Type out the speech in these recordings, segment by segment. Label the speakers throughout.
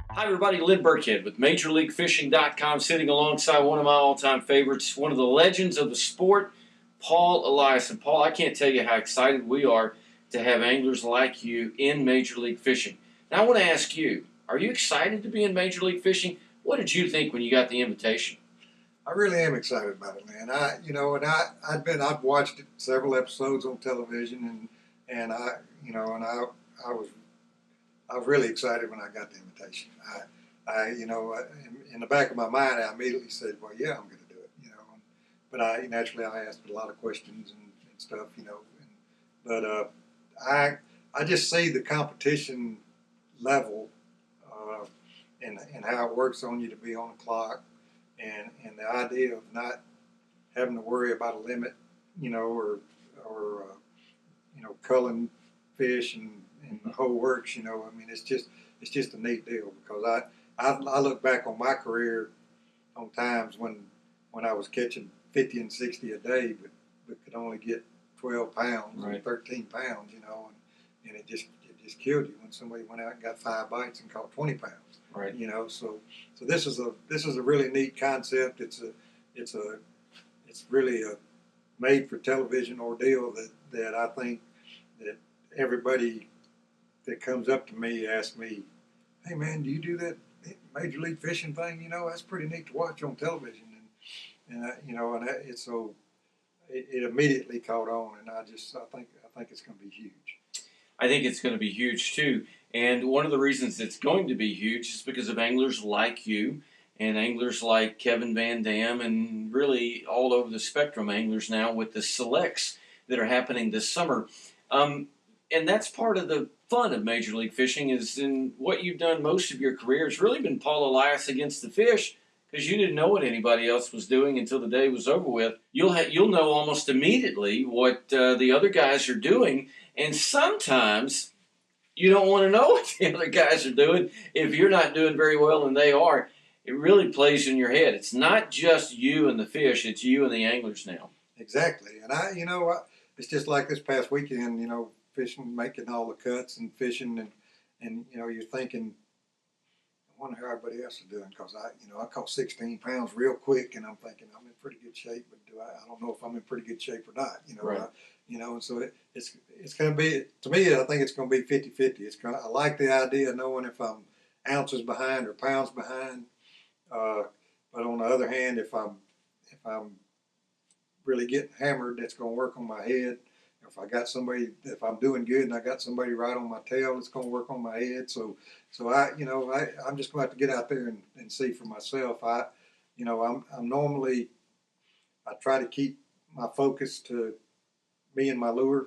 Speaker 1: Hi everybody, Lynn Burkhead with MajorLeagueFishing.com, sitting alongside one of my all-time favorites, one of the legends of the sport, Paul Elias. And Paul, I can't tell you how excited we are to have anglers like you in Major League Fishing. Now I want to ask you, are you excited to be in Major League Fishing? What did you think when you got the invitation?
Speaker 2: I really am excited about it, man. I've watched several episodes on television, and I was really excited when I got the invitation. In the back of my mind, I immediately said, "Well, yeah, I'm going to do it," But I asked a lot of questions and stuff, I just see the competition level, and how it works on you to be on the clock. And the idea of not having to worry about a limit, or culling fish and the whole works. It's just a neat deal because I look back on my career on times when I was catching 50 and 60 a day, but could only get 12 pounds or 13 pounds, and it just killed you when somebody went out and got 5 bites and caught 20 pounds.
Speaker 1: Right.
Speaker 2: So this is a really neat concept. It's really a made for television ordeal that I think that everybody that comes up to me asks me, "Hey man, do you do that Major League Fishing thing? That's pretty neat to watch on television." It immediately caught on, and I think it's going to be huge.
Speaker 1: I think it's going to be huge too. And one of the reasons it's going to be huge is because of anglers like you and anglers like Kevin Van Dam and really all over the spectrum anglers now with the selects that are happening this summer. And that's part of the fun of Major League Fishing is in what you've done most of your career. It's really been Paul Elias against the fish because you didn't know what anybody else was doing until the day was over with. You'll know almost immediately what the other guys are doing, and sometimes you don't want to know what the other guys are doing if you're not doing very well and they are. It really plays in your head. It's not just you and the fish, it's you and the anglers now.
Speaker 2: Exactly. And it's just like this past weekend, fishing, making all the cuts and fishing, and you're thinking, I wonder how everybody else is doing, because I caught 16 pounds real quick, and I'm thinking I'm in pretty good shape, but I don't know if I'm in pretty good shape or not,
Speaker 1: Right.
Speaker 2: And so it's going to be, to me, I think it's going to be 50-50. I like the idea of knowing if I'm ounces behind or pounds behind, but on the other hand, if I'm really getting hammered, that's going to work on my head. If I'm doing good and I got somebody right on my tail, it's going to work on my head. So I'm just going to have to get out there and see for myself. I'm normally, I try to keep my focus to me and my lure,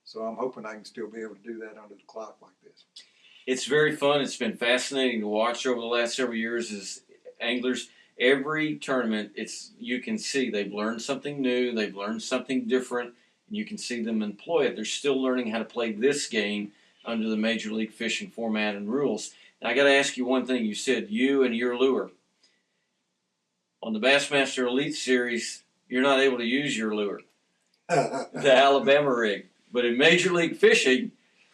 Speaker 2: so I'm hoping I can still be able to do that under the clock like this.
Speaker 1: It's very fun. It's been fascinating to watch over the last several years as anglers. Every tournament, you can see they've learned something new, they've learned something different, and you can see them employ it. They're still learning how to play this game under the Major League Fishing format and rules. Now, I got to ask you one thing. You said you and your lure. On the Bassmaster Elite Series, you're not able to use your lure, the Alabama rig. But in Major League Fishing,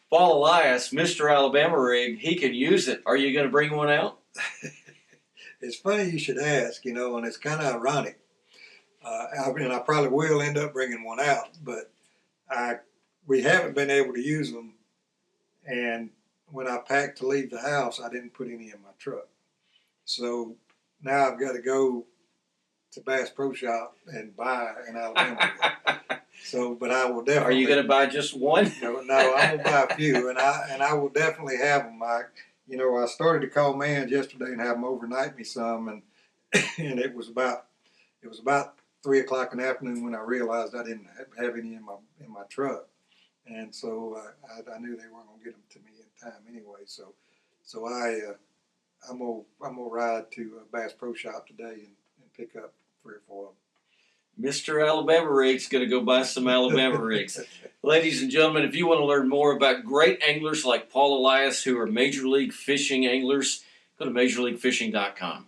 Speaker 1: Paul Elias, Mr. Alabama rig, he can use it. Are you going to bring one out?
Speaker 2: It's funny you should ask, and it's kind of ironic. I probably will end up bringing one out, but we haven't been able to use them. And when I packed to leave the house, I didn't put any in my truck. So now I've got to go to Bass Pro Shop and buy an Alabama rig. But I will definitely.
Speaker 1: Are you going to buy just one?
Speaker 2: No, I'm going to buy a few, and I will definitely have them. I started to call Mans yesterday and have them overnight me some, and it was about 3 o'clock in the afternoon when I realized I didn't have any in my truck, and so I knew they weren't going to get them to me in time anyway. So I'm gonna ride to Bass Pro Shop today and pick up 3 or 4 of them.
Speaker 1: Mr. Alabama Rig's going to go buy some Alabama rigs. Ladies and gentlemen, if you want to learn more about great anglers like Paul Elias who are Major League Fishing anglers, go to MajorLeagueFishing.com.